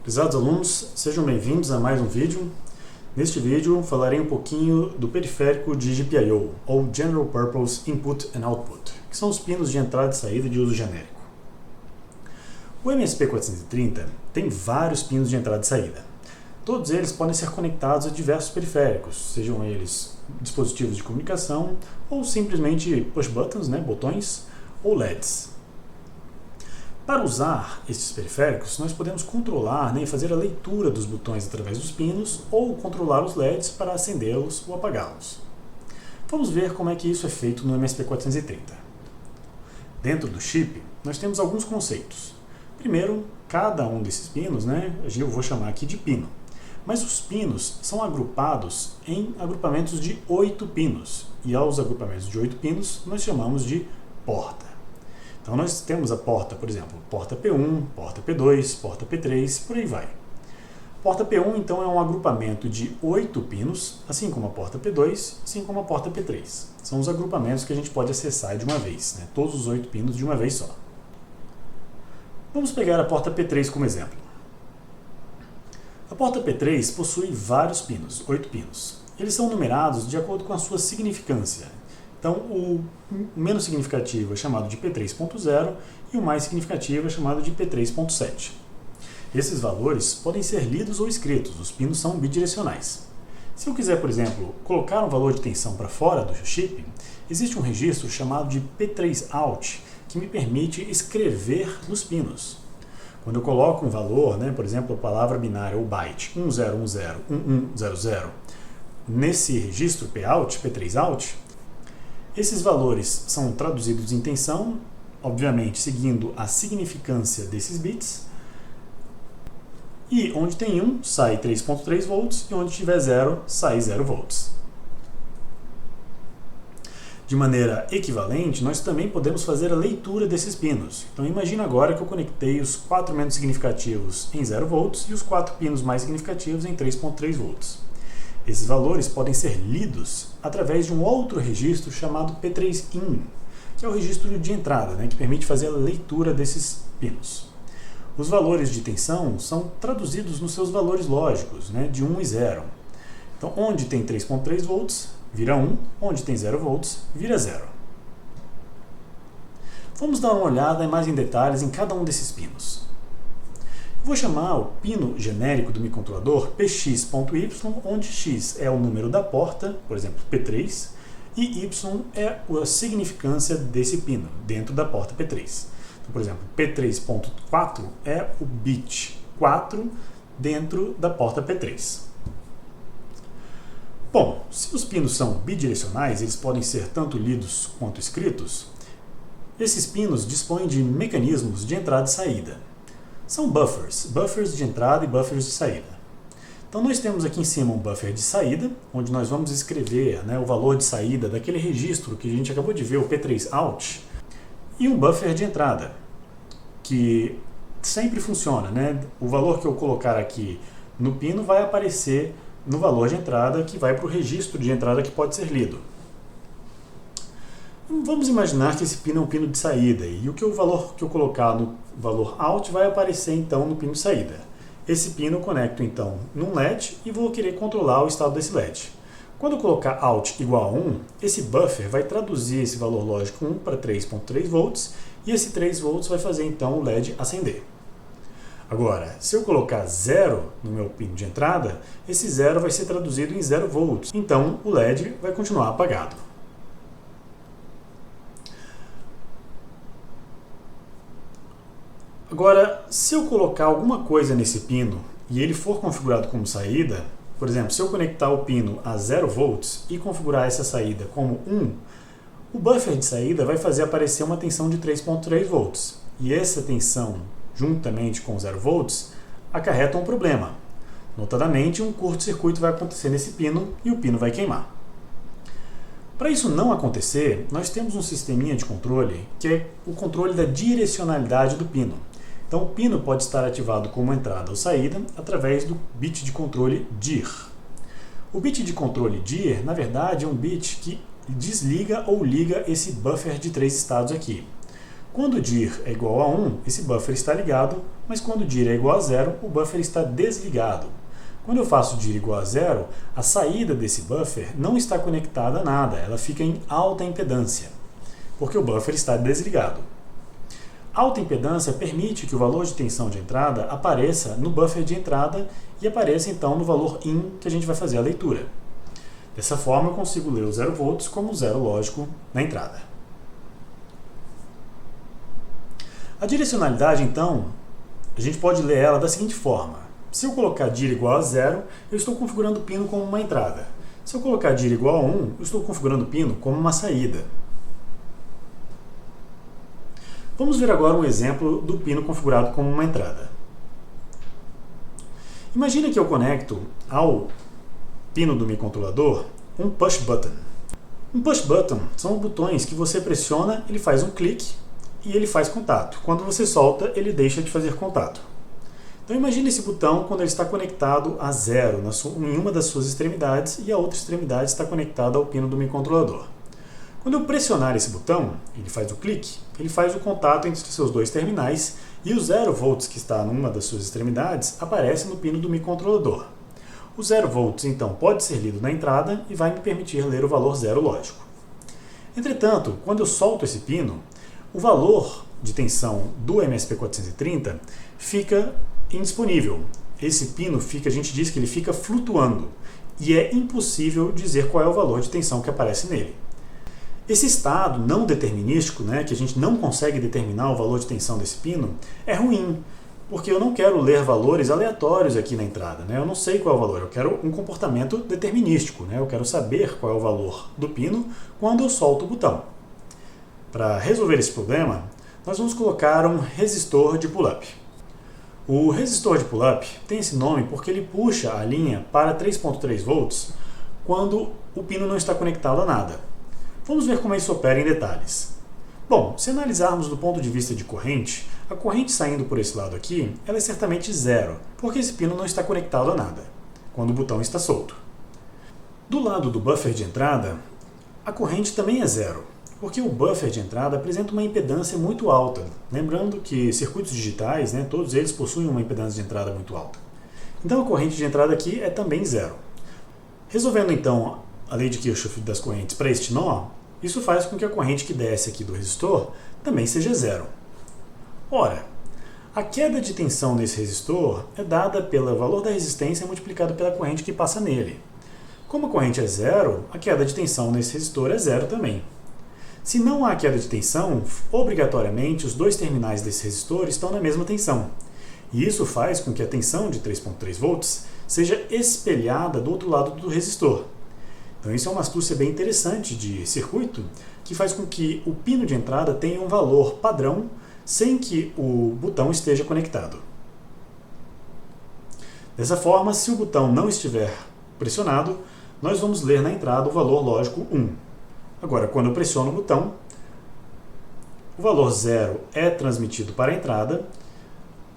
Prezados alunos, sejam bem-vindos a mais um vídeo. Neste vídeo falarei um pouquinho do periférico de GPIO, ou General Purpose Input and Output, que são os pinos de entrada e saída de uso genérico. O MSP430 tem vários pinos de entrada e saída. Todos eles podem ser conectados a diversos periféricos, sejam eles dispositivos de comunicação ou simplesmente push buttons, botões, ou LEDs. Para usar esses periféricos, nós podemos controlar e fazer a leitura dos botões através dos pinos ou controlar os LEDs para acendê-los ou apagá-los. Vamos ver como é que isso é feito no MSP430. Dentro do chip, nós temos alguns conceitos. Primeiro, cada um desses pinos, eu vou chamar aqui de pino. Mas os pinos são agrupados em agrupamentos de 8 pinos. E aos agrupamentos de 8 pinos, nós chamamos de porta. Então nós temos a porta, por exemplo, porta P1, porta P2, porta P3, por aí vai. Porta P1, então, é um agrupamento de 8 pinos, assim como a porta P2, assim como a porta P3. São os agrupamentos que a gente pode acessar de uma vez, todos os 8 pinos de uma vez só. Vamos pegar a porta P3 como exemplo. A porta P3 possui vários pinos, 8 pinos. Eles são numerados de acordo com a sua significância. Então, o menos significativo é chamado de P3.0 e o mais significativo é chamado de P3.7. Esses valores podem ser lidos ou escritos, os pinos são bidirecionais. Se eu quiser, por exemplo, colocar um valor de tensão para fora do chip, existe um registro chamado de P3Out que me permite escrever nos pinos. Quando eu coloco um valor, por exemplo, a palavra binária ou byte 10101100, nesse registro Pout, P3Out, esses valores são traduzidos em tensão, obviamente seguindo a significância desses bits, e onde tem 1 sai 3.3 volts e onde tiver 0 sai 0 volts. De maneira equivalente, nós também podemos fazer a leitura desses pinos. Então imagina agora que eu conectei os 4 menos significativos em 0 volts e os 4 pinos mais significativos em 3.3 volts. Esses valores podem ser lidos através de um outro registro chamado P3In, que é o registro de entrada, que permite fazer a leitura desses pinos. Os valores de tensão são traduzidos nos seus valores lógicos, de 1 e 0. Então, onde tem 3.3 volts, vira 1, onde tem 0 volts, vira 0. Vamos dar uma olhada mais em detalhes em cada um desses pinos. Vou chamar o pino genérico do microcontrolador px.y, onde x é o número da porta, por exemplo, P3, e y é a significância desse pino, dentro da porta P3. Então, por exemplo, P3.4 é o bit 4 dentro da porta P3. Bom, se os pinos são bidirecionais, eles podem ser tanto lidos quanto escritos, esses pinos dispõem de mecanismos de entrada e saída. São buffers de entrada e buffers de saída. Então nós temos aqui em cima um buffer de saída, onde nós vamos escrever o valor de saída daquele registro que a gente acabou de ver, o P3Out, e um buffer de entrada, que sempre funciona. O valor que eu colocar aqui no pino vai aparecer no valor de entrada que vai para o registro de entrada que pode ser lido. Vamos imaginar que esse pino é um pino de saída e o valor que eu colocar no valor out vai aparecer então no pino de saída. Esse pino eu conecto então num LED e vou querer controlar o estado desse LED. Quando eu colocar out igual a 1, esse buffer vai traduzir esse valor lógico 1 para 3.3 volts e esse 3 volts vai fazer então o LED acender. Agora, se eu colocar 0 no meu pino de entrada, esse 0 vai ser traduzido em 0 volts, então o LED vai continuar apagado. Agora, se eu colocar alguma coisa nesse pino e ele for configurado como saída, por exemplo, se eu conectar o pino a 0 volts e configurar essa saída como 1, o buffer de saída vai fazer aparecer uma tensão de 3.3 volts. E essa tensão, juntamente com 0 volts, acarreta um problema. Notadamente, um curto-circuito vai acontecer nesse pino e o pino vai queimar. Para isso não acontecer, nós temos um sisteminha de controle que é o controle da direcionalidade do pino. Então, o pino pode estar ativado como entrada ou saída através do bit de controle DIR. O bit de controle DIR, na verdade, é um bit que desliga ou liga esse buffer de 3 estados aqui. Quando dir é igual a 1, esse buffer está ligado. mas quando o dir é igual a zero, o buffer está desligado. Quando eu faço dir igual a zero, a saída desse buffer não está conectada a nada, ela fica em alta impedância, porque o buffer está desligado. Alta impedância permite que o valor de tensão de entrada apareça no buffer de entrada e apareça então no valor in que a gente vai fazer a leitura. Dessa forma eu consigo ler o 0 volts como zero lógico na entrada. A direcionalidade então, a gente pode ler ela da seguinte forma. Se eu colocar dir igual a zero, eu estou configurando o pino como uma entrada. Se eu colocar dir igual a 1, eu estou configurando o pino como uma saída. Vamos ver agora um exemplo do pino configurado como uma entrada. Imagine que eu conecto ao pino do microcontrolador um push button. Um push button são botões que você pressiona, ele faz um clique e ele faz contato. Quando você solta, ele deixa de fazer contato. Então imagine esse botão quando ele está conectado a zero em uma das suas extremidades e a outra extremidade está conectada ao pino do microcontrolador. Quando eu pressionar esse botão, ele faz o clique, ele faz o contato entre os seus dois terminais e o 0 volts que está numa das suas extremidades aparece no pino do microcontrolador. O 0 volts então pode ser lido na entrada e vai me permitir ler o valor zero lógico. Entretanto, quando eu solto esse pino, o valor de tensão do MSP430 fica indisponível. Esse pino a gente diz que ele fica flutuando e é impossível dizer qual é o valor de tensão que aparece nele. Esse estado não determinístico, que a gente não consegue determinar o valor de tensão desse pino, é ruim, porque eu não quero ler valores aleatórios aqui na entrada. Eu não sei qual é o valor, eu quero um comportamento determinístico. Eu quero saber qual é o valor do pino quando eu solto o botão. Para resolver esse problema, nós vamos colocar um resistor de pull-up. O resistor de pull-up tem esse nome porque ele puxa a linha para 3.3 volts quando o pino não está conectado a nada. Vamos ver como isso opera em detalhes. Bom, se analisarmos do ponto de vista de corrente, a corrente saindo por esse lado aqui, ela é certamente zero, porque esse pino não está conectado a nada, quando o botão está solto. Do lado do buffer de entrada, a corrente também é zero, porque o buffer de entrada apresenta uma impedância muito alta. Lembrando que circuitos digitais, todos eles possuem uma impedância de entrada muito alta. Então a corrente de entrada aqui é também zero. Resolvendo então a lei de Kirchhoff das correntes para este nó, isso faz com que a corrente que desce aqui do resistor também seja zero. Ora, a queda de tensão nesse resistor é dada pelo valor da resistência multiplicado pela corrente que passa nele. Como a corrente é zero, a queda de tensão nesse resistor é zero também. Se não há queda de tensão, obrigatoriamente os dois terminais desse resistor estão na mesma tensão. E isso faz com que a tensão de 3.3 volts seja espelhada do outro lado do resistor. Então isso é uma astúcia bem interessante de circuito, que faz com que o pino de entrada tenha um valor padrão sem que o botão esteja conectado. Dessa forma, se o botão não estiver pressionado, nós vamos ler na entrada o valor lógico 1. Agora, quando eu pressiono o botão, o valor 0 é transmitido para a entrada,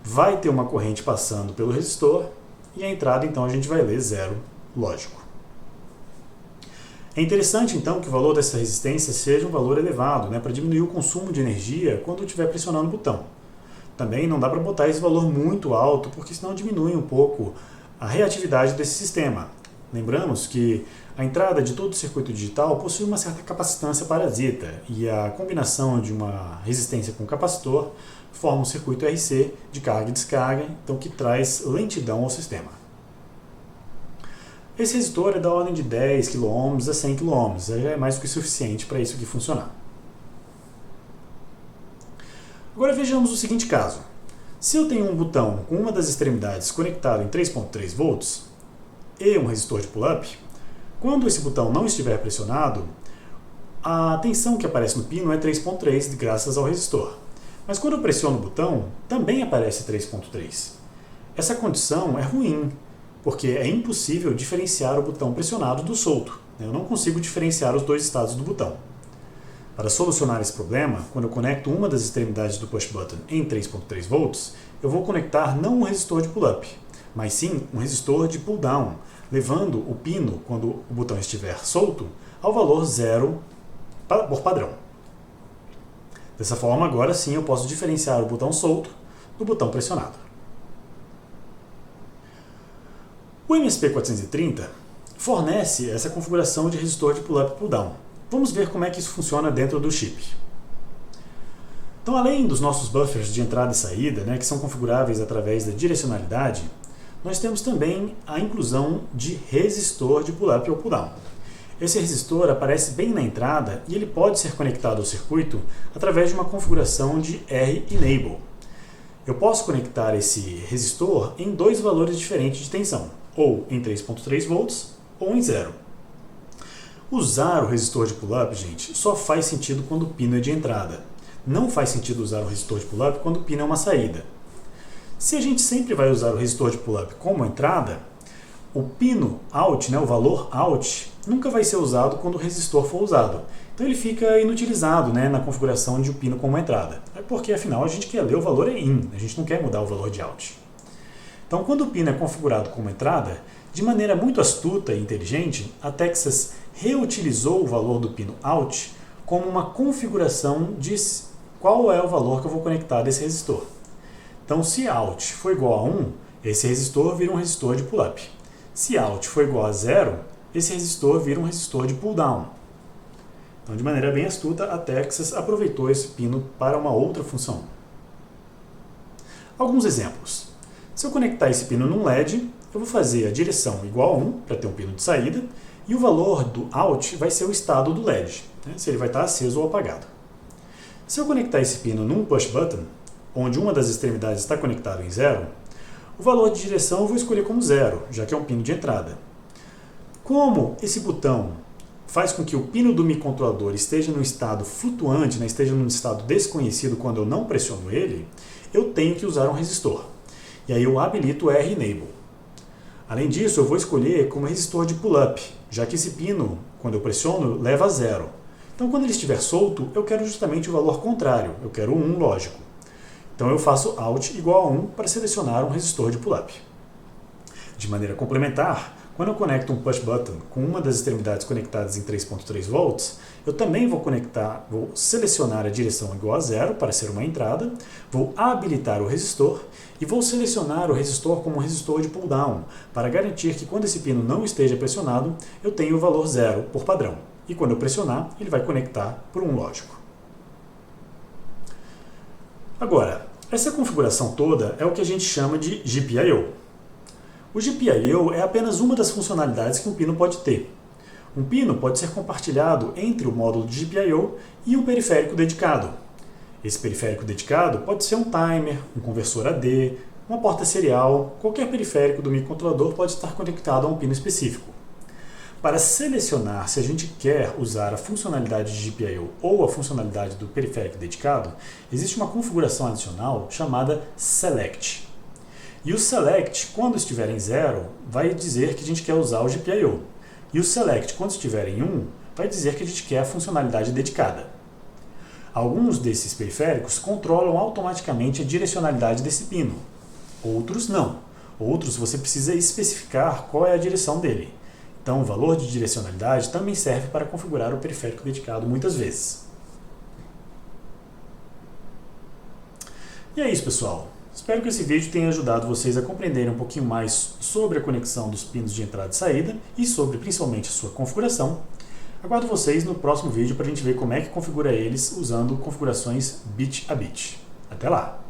vai ter uma corrente passando pelo resistor, e a entrada então a gente vai ler 0 lógico. É interessante, então, que o valor dessa resistência seja um valor elevado, para diminuir o consumo de energia quando eu estiver pressionando o botão. Também não dá para botar esse valor muito alto, porque senão diminui um pouco a reatividade desse sistema. Lembramos que a entrada de todo o circuito digital possui uma certa capacitância parasita, e a combinação de uma resistência com capacitor forma um circuito RC de carga e descarga, então que traz lentidão ao sistema. Esse resistor é da ordem de 10 kΩ a 100 kΩ, já é mais do que suficiente para isso aqui funcionar. Agora vejamos o seguinte caso. Se eu tenho um botão com uma das extremidades conectado em 3.3 volts e um resistor de pull-up, quando esse botão não estiver pressionado, a tensão que aparece no pino é 3.3 graças ao resistor. Mas quando eu pressiono o botão, também aparece 3.3. Essa condição é ruim, porque é impossível diferenciar o botão pressionado do solto. Eu não consigo diferenciar os dois estados do botão. Para solucionar esse problema, quando eu conecto uma das extremidades do push button em 3.3 volts, eu vou conectar não um resistor de pull-up, mas sim um resistor de pull-down, levando o pino, quando o botão estiver solto, ao valor 0 por padrão. Dessa forma, agora sim eu posso diferenciar o botão solto do botão pressionado. O MSP430 fornece essa configuração de resistor de pull-up e pull-down. Vamos ver como é que isso funciona dentro do chip. Então, além dos nossos buffers de entrada e saída, que são configuráveis através da direcionalidade, nós temos também a inclusão de resistor de pull-up ou pull-down. Esse resistor aparece bem na entrada e ele pode ser conectado ao circuito através de uma configuração de R-Enable. Eu posso conectar esse resistor em dois valores diferentes de tensão, ou em 3.3 volts ou em 0. Usar o resistor de pull-up, gente, só faz sentido quando o pino é de entrada. Não faz sentido usar o resistor de pull-up quando o pino é uma saída. Se a gente sempre vai usar o resistor de pull-up como entrada, o pino out, o valor out, nunca vai ser usado quando o resistor for usado. Então ele fica inutilizado na configuração de o pino como entrada. É porque afinal a gente quer ler o valor in, a gente não quer mudar o valor de out. Então quando o pino é configurado como entrada, de maneira muito astuta e inteligente, a Texas reutilizou o valor do pino out como uma configuração de qual é o valor que eu vou conectar desse resistor. Então se out for igual a 1, esse resistor vira um resistor de pull-up. Se out for igual a 0, esse resistor vira um resistor de pull-down. Então, de maneira bem astuta, a Texas aproveitou esse pino para uma outra função. Alguns exemplos. Se eu conectar esse pino num LED, eu vou fazer a direção igual a 1, para ter um pino de saída, e o valor do out vai ser o estado do LED, se ele vai estar aceso ou apagado. Se eu conectar esse pino num push button, onde uma das extremidades está conectada em 0, o valor de direção eu vou escolher como 0, já que é um pino de entrada. Como esse botão faz com que o pino do microcontrolador esteja num estado flutuante, esteja num estado desconhecido quando eu não pressiono ele, eu tenho que usar um resistor. E aí eu habilito o R-Enable. Além disso, eu vou escolher como resistor de pull-up, já que esse pino, quando eu pressiono, leva a 0. Então, quando ele estiver solto, eu quero justamente o valor contrário, eu quero o 1, lógico. Então eu faço out igual a 1 para selecionar um resistor de pull-up. De maneira complementar, quando eu conecto um push button com uma das extremidades conectadas em 3.3 volts, eu também vou selecionar a direção igual a 0 para ser uma entrada, vou habilitar o resistor e vou selecionar o resistor como um resistor de pull-down, para garantir que quando esse pino não esteja pressionado, eu tenho o valor 0 por padrão. E quando eu pressionar, ele vai conectar por um lógico. Agora, essa configuração toda é o que a gente chama de GPIO. O GPIO é apenas uma das funcionalidades que um pino pode ter. Um pino pode ser compartilhado entre o módulo de GPIO e um periférico dedicado. Esse periférico dedicado pode ser um timer, um conversor AD, uma porta serial, qualquer periférico do microcontrolador pode estar conectado a um pino específico. Para selecionar se a gente quer usar a funcionalidade de GPIO ou a funcionalidade do periférico dedicado, existe uma configuração adicional chamada Select. E o Select, quando estiver em 0, vai dizer que a gente quer usar o GPIO. E o Select, quando estiver em 1, vai dizer que a gente quer a funcionalidade dedicada. Alguns desses periféricos controlam automaticamente a direcionalidade desse pino. Outros não. Outros você precisa especificar qual é a direção dele. Então, o valor de direcionalidade também serve para configurar o periférico dedicado muitas vezes. E é isso, pessoal. Espero que esse vídeo tenha ajudado vocês a compreenderem um pouquinho mais sobre a conexão dos pinos de entrada e saída e sobre, principalmente, a sua configuração. Aguardo vocês no próximo vídeo para a gente ver como é que configura eles usando configurações bit a bit. Até lá!